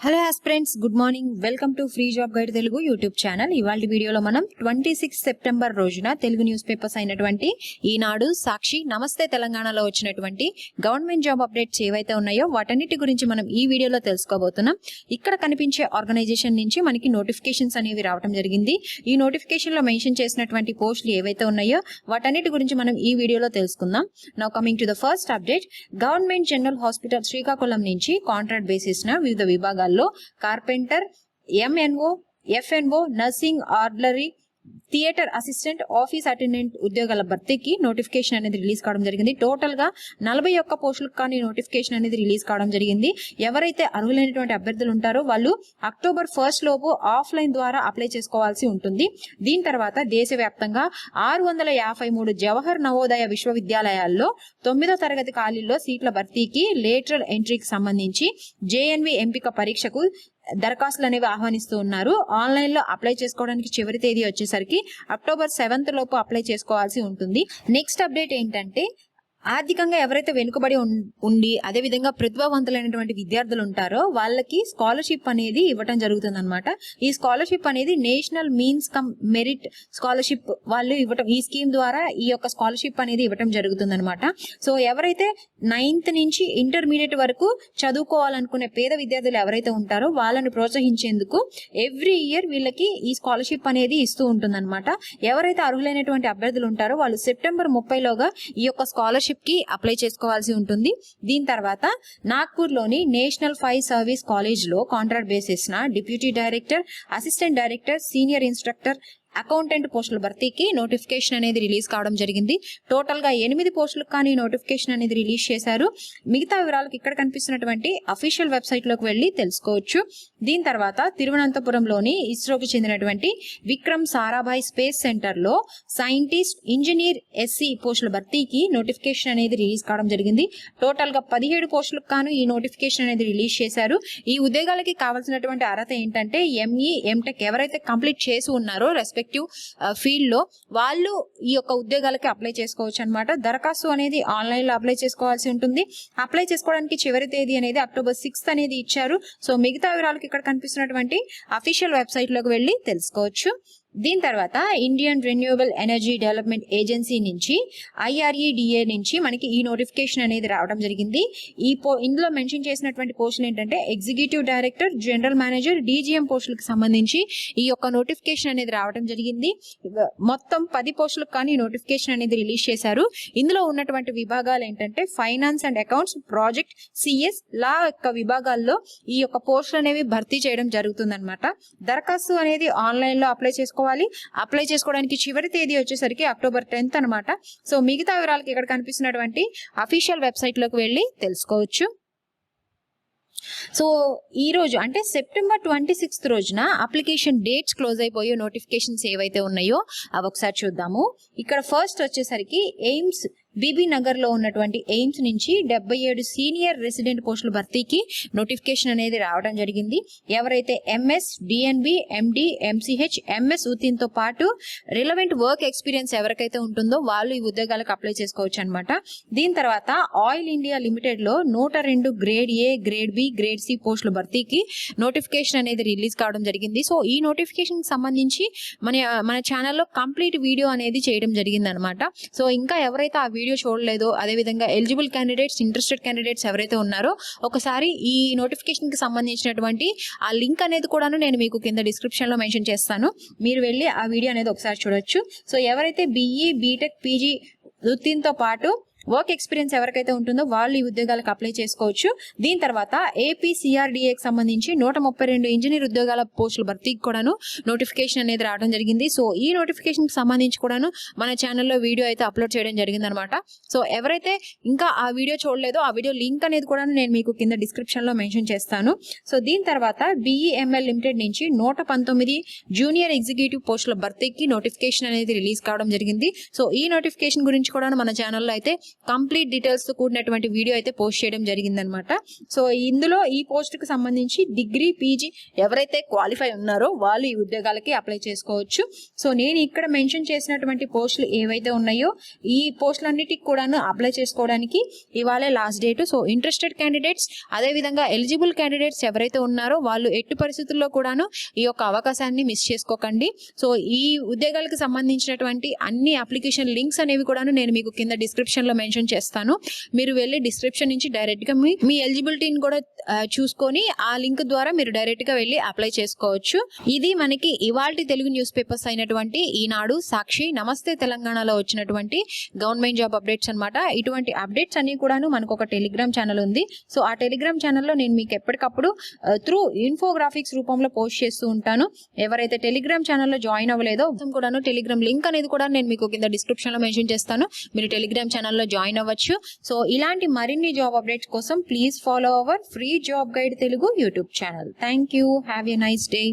Hello aspirants, good morning. Welcome to free job guide Telugu YouTube channel. ఇవాళ వీడియోలో మనం 26 September రోజున తెలుగు న్యూస్ పేపర్స్ అయినటువంటి ఈనాడు, సాక్షి, నమస్తే తెలంగాణలో వచ్చినటువంటి గవర్నమెంట్ జాబ్ అప్డేట్స్ ఏవైతే ఉన్నాయో వాటన్నిటి గురించి మనం ఈ వీడియోలో తెలుసుకోబోతున్నాం. ఇక్కడ కనిపించే ఆర్గనైజేషన్ నుంచి మనకి నోటిఫికేషన్స్ అనేవి రావడం జరిగింది. ఈ నోటిఫికేషన్ లో మెన్షన్ చేసినటువంటి పోస్టులు ఏవైతే ఉన్నాయో వాటన్నిటి గురించి మనం ఈ వీడియోలో తెలుసుకుందాం. Now coming to the first update. Government general hospital Srikakulam నుంచి కాంట్రాక్ట్ బేసిస్ న వివిధ విభాగాల్లో carpenter, MNO, F&O, nursing, ordinary, theatre assistant, office attendant ఉద్యోగాల భర్తీకి నోటిఫికేషన్ అనేది రిలీజ్ కావడం జరిగింది. టోటల్ గా 41 పోస్టులకు కానీ నోటిఫికేషన్ అనేది రిలీజ్ కావడం జరిగింది. ఎవరైతే అర్హులైనటువంటి అభ్యర్థులు ఉంటారో వాళ్ళు అక్టోబర్ 1 లోపు ఆఫ్లైన్ ద్వారా అప్లై చేసుకోవాల్సి ఉంటుంది. దీని తర్వాత దేశవ్యాప్తంగా 653 జవహర్ నవోదయ విశ్వవిద్యాలయాల్లో 9వ తరగతి ఖాళీల్లో సీట్ల భర్తీకి లేటరల్ ఎంట్రీకి సంబంధించి జేఎన్వి ఎంపిక పరీక్షకు దరఖాస్తులు అనేవి ఆహ్వానిస్తూ ఉన్నారు. ఆన్లైన్ లో అప్లై చేసుకోవడానికి చివరి తేదీ వచ్చేసరికి అక్టోబర్ 7 లోపు అప్లై చేసుకోవాల్సి ఉంటుంది. నెక్స్ట్ అప్డేట్ ఏంటంటే, ఆర్థికంగా ఎవరైతే వెనుకబడి ఉండి అదేవిధంగా ప్రతిభావంతులైనటువంటి విద్యార్థులు ఉంటారో వాళ్ళకి స్కాలర్షిప్ అనేది ఇవ్వటం జరుగుతుంది అనమాట. ఈ స్కాలర్షిప్ అనేది national means come merit scholarship వాళ్ళు ఇవ్వటం, ఈ స్కీమ్ ద్వారా ఈ యొక్క స్కాలర్షిప్ అనేది ఇవ్వటం జరుగుతుంది అనమాట. సో ఎవరైతే 9th నుంచి ఇంటర్మీడియట్ వరకు చదువుకోవాలనుకునే పేద విద్యార్థులు ఎవరైతే ఉంటారో వాళ్ళని ప్రోత్సహించేందుకు ఎవ్రీ ఇయర్ వీళ్ళకి ఈ స్కాలర్షిప్ అనేది ఇస్తూ ఉంటుంది అనమాట. ఎవరైతే అర్హులైనటువంటి అభ్యర్థులు ఉంటారో వాళ్ళు సెప్టెంబర్ 30లోగా ఈ యొక్క స్కాలర్షిప్ కి అప్లై చేసుకోవాల్సి ఉంటుంది. దీని తర్వాత నాగ్పూర్లోని నేషనల్ ఫైర్ సర్వీస్ కాలేజ్ లో కాంట్రాక్ట్ బేసిస్ న deputy director, assistant director, senior instructor, accountant పోస్టుల భర్తీకి నోటిఫికేషన్ అనేది రిలీజ్ కావడం జరిగింది. టోటల్ గా 8 పోస్టులకు కానీ నోటిఫికేషన్ అనేది రిలీజ్ చేశారు. మిగతా వివరాలకు ఇక్కడ కనిపిస్తున్నటువంటి అఫీషియల్ వెబ్సైట్ లోకి వెళ్లి తెలుసుకోవచ్చు. దీని తర్వాత తిరువనంతపురంలోని ఇస్రోకి చెందినటువంటి విక్రమ్ సారాభాయ్ స్పేస్ సెంటర్ లో సైంటిస్ట్, ఇంజనీర్, ఎస్సీ పోస్టుల భర్తీకి నోటిఫికేషన్ అనేది రిలీజ్ కావడం జరిగింది. టోటల్ గా 17 పోస్టులకు గాను ఈ నోటిఫికేషన్ అనేది రిలీజ్ చేశారు. ఈ ఉద్యోగాలకి కావాల్సినటువంటి అర్హత ఏంటంటే ఎంఈ, ఎంటెక్ ఎవరైతే కంప్లీట్ చేసి ఉన్నారో రెస్పెక్టివ్ ఫీల్డ్ లో వాళ్ళు ఈ యొక్క ఉద్యోగాలకి అప్లై చేసుకోవచ్చు అనమాట. దరఖాస్తు అనేది ఆన్లైన్ లో అప్లై చేసుకోవాల్సి ఉంటుంది. అప్లై చేసుకోవడానికి చివరి తేదీ అనేది అక్టోబర్ 6 అనేది ఇచ్చారు. సో మిగతా వివరాలకు ఇక్కడ కనిపిస్తున్నటువంటి అఫీషియల్ వెబ్సైట్ లోకి వెళ్ళి తెలుసుకోవచ్చు. దీని తర్వాత Indian renewable energy development agency నుంచి IREDA నుంచి మనకి ఈ నోటిఫికేషన్ అనేది రావడం జరిగింది. ఇందులో మెన్షన్ చేసినటువంటి పోస్టులు ఏంటంటే executive director, general manager, DGM పోస్టులకు సంబంధించి ఈ యొక్క నోటిఫికేషన్ అనేది రావడం జరిగింది. మొత్తం 10 పోస్టులకు కానీ నోటిఫికేషన్ అనేది రిలీజ్ చేశారు. ఇందులో ఉన్నటువంటి విభాగాలు ఏంటంటే finance and accounts, project, CS, లా యొక్క విభాగాల్లో ఈ యొక్క పోస్టులు అనేవి భర్తీ చేయడం జరుగుతుంది అనమాట. దరఖాస్తు అనేది ఆన్లైన్ లో అప్లై చేసుకోవడానికి చివరి తేదీ వచ్చేసరికి అక్టోబర్ 10 అనమాట. సో మిగతా వివరాలకి ఇక్కడ కనిపిస్తున్నటువంటి అఫీషియల్ వెబ్సైట్ లోకి వెళ్ళి తెలుసుకోవచ్చు. సో ఈ రోజు అంటే సెప్టెంబర్ 26 రోజున అప్లికేషన్ డేట్స్ క్లోజ్ అయిపోయే నోటిఫికేషన్స్ ఏవైతే ఉన్నాయో అవి ఒకసారి చూద్దాము. ఇక్కడ ఫస్ట్ వచ్చేసరికి ఎయిమ్స్ బీబీ నగర్ లో ఉన్నటువంటి ఎయిమ్స్ నుంచి 77 సీనియర్ రెసిడెంట్ పోస్టుల భర్తీకి నోటిఫికేషన్ అనేది రావడం జరిగింది. ఎవరైతే MS, DNB, MD, MCH, MS ఉతిన్తో పాటు రిలవెంట్ వర్క్ ఎక్స్పీరియన్స్ ఎవరికైతే ఉంటుందో వాళ్ళు ఈ ఉద్యోగాలకు అప్లై చేసుకోవచ్చు అనమాట. దీని తర్వాత ఆయిల్ ఇండియా లిమిటెడ్ లో 102 grade A, grade B, grade C పోస్టుల భర్తీకి నోటిఫికేషన్ అనేది రిలీజ్ కావడం జరిగింది. సో ఈ నోటిఫికేషన్ సంబంధించి మన ఛానల్లో కంప్లీట్ వీడియో అనేది చేయడం జరిగింది అనమాట. సో ఇంకా ఎవరైతే ఆ వీడియో చూడలేదో, అదేవిధంగా ఎలిజిబుల్ క్యాండిడేట్స్, ఇంట్రెస్టెడ్ క్యాండిడేట్స్ ఎవరైతే ఉన్నారో ఒకసారి ఈ నోటిఫికేషన్ కి సంబంధించినటువంటి ఆ లింక్ అనేది కూడాను నేను మీకు కింద డిస్క్రిప్షన్ లో మెన్షన్ చేస్తాను. మీరు వెళ్ళి ఆ వీడియో అనేది ఒకసారి చూడొచ్చు. సో ఎవరైతే BE, BTech, PG వృత్తితో పాటు వర్క్ ఎక్స్పీరియన్స్ ఎవరికైతే ఉంటుందో వాళ్ళు ఈ ఉద్యోగాలకు అప్లై చేసుకోవచ్చు. దీని తర్వాత APCRDAకి సంబంధించి 132 ఇంజనీర్ ఉద్యోగాల పోస్టుల భర్తీకి కూడాను నోటిఫికేషన్ అనేది రావడం జరిగింది. సో ఈ నోటిఫికేషన్ కి సంబంధించి కూడాను మన ఛానల్లో వీడియో అయితే అప్లోడ్ చేయడం జరిగింది అనమాట. సో ఎవరైతే ఇంకా ఆ వీడియో చూడలేదో ఆ వీడియో లింక్ అనేది కూడా నేను మీకు కింద డిస్క్రిప్షన్ లో మెన్షన్ చేస్తాను. సో దీని తర్వాత BEML లిమిటెడ్ నుంచి 119 జూనియర్ ఎగ్జిక్యూటివ్ పోస్టుల భర్తీకి నోటిఫికేషన్ అనేది రిలీజ్ కావడం జరిగింది. సో ఈ నోటిఫికేషన్ గురించి కూడా మన ఛానల్లో అయితే కంప్లీట్ డీటెయిల్స్ తో కూడినటువంటి వీడియో అయితే పోస్ట్ చేయడం జరిగిందనమాట. సో ఇందులో ఈ పోస్ట్ కి సంబంధించి డిగ్రీ పీజీ ఎవరైతే క్వాలిఫై ఉన్నారో వాళ్ళు ఈ ఉద్యోగాలకి అప్లై చేసుకోవచ్చు. సో నేను ఇక్కడ మెన్షన్ చేసినటువంటి పోస్టులు ఏవైతే ఉన్నాయో ఈ పోస్టులన్నిటికి కూడాను అప్లై చేసుకోవడానికి ఇవాళే last date. So interested candidates అదే విధంగా ఎలిజిబుల్ క్యాండిడేట్స్ ఎవరైతే ఉన్నారో వాళ్ళు ఎట్టి పరిస్థితుల్లో కూడాను ఈ యొక్క అవకాశాన్ని మిస్ చేసుకోకండి. సో ఈ ఉద్యోగాలకు సంబంధించినటువంటి అన్ని అప్లికేషన్ లింక్స్ అనేవి కూడాను నేను మీకు కింద డిస్క్రిప్షన్ లో మెన్షన్ చేస్తాను. మీరు వెళ్ళి డిస్క్రిప్షన్ నుంచి డైరెక్ట్ గా మీ ఎలిజిబిలిటీని కూడా చూసుకొని ఆ లింక్ ద్వారా మీరు డైరెక్ట్ గా వెళ్ళి అప్లై చేసుకోవచ్చు. ఇది మనకి ఇవాల్టి తెలుగు న్యూస్ పేపర్స్ అయినటువంటి ఈనాడు, సాక్షి, నమస్తే తెలంగాణలో వచ్చినటువంటి గవర్నమెంట్ జాబ్ అప్డేట్స్ అన్నమాట. ఇటువంటి అప్డేట్స్ అన్ని కూడాను మనకు ఒక టెలిగ్రామ్ ఛానల్ ఉంది. సో ఆ టెలిగ్రామ్ ఛానల్లో నేను మీకు ఎప్పటికప్పుడు త్రూ ఇన్ఫోగ్రాఫిక్స్ రూపంలో పోస్ట్ చేస్తూ ఉంటాను. ఎవరైతే టెలిగ్రామ్ ఛానల్లో జాయిన్ అవ్వలేదో కూడాను టెలిగ్రామ్ లింక్ అనేది కూడా నేను మీకు కింద డిస్క్రిప్షన్ లో మెన్షన్ చేస్తాను. మీరు టెలిగ్రామ్ ఛానల్లో జాయిన్ అవ్వచ్చు. సో ఇలాంటి మరిన్ని జాబ్ అప్డేట్స్ కోసం please follow our free job guide Telugu YouTube channel. Thank you. Have a nice day.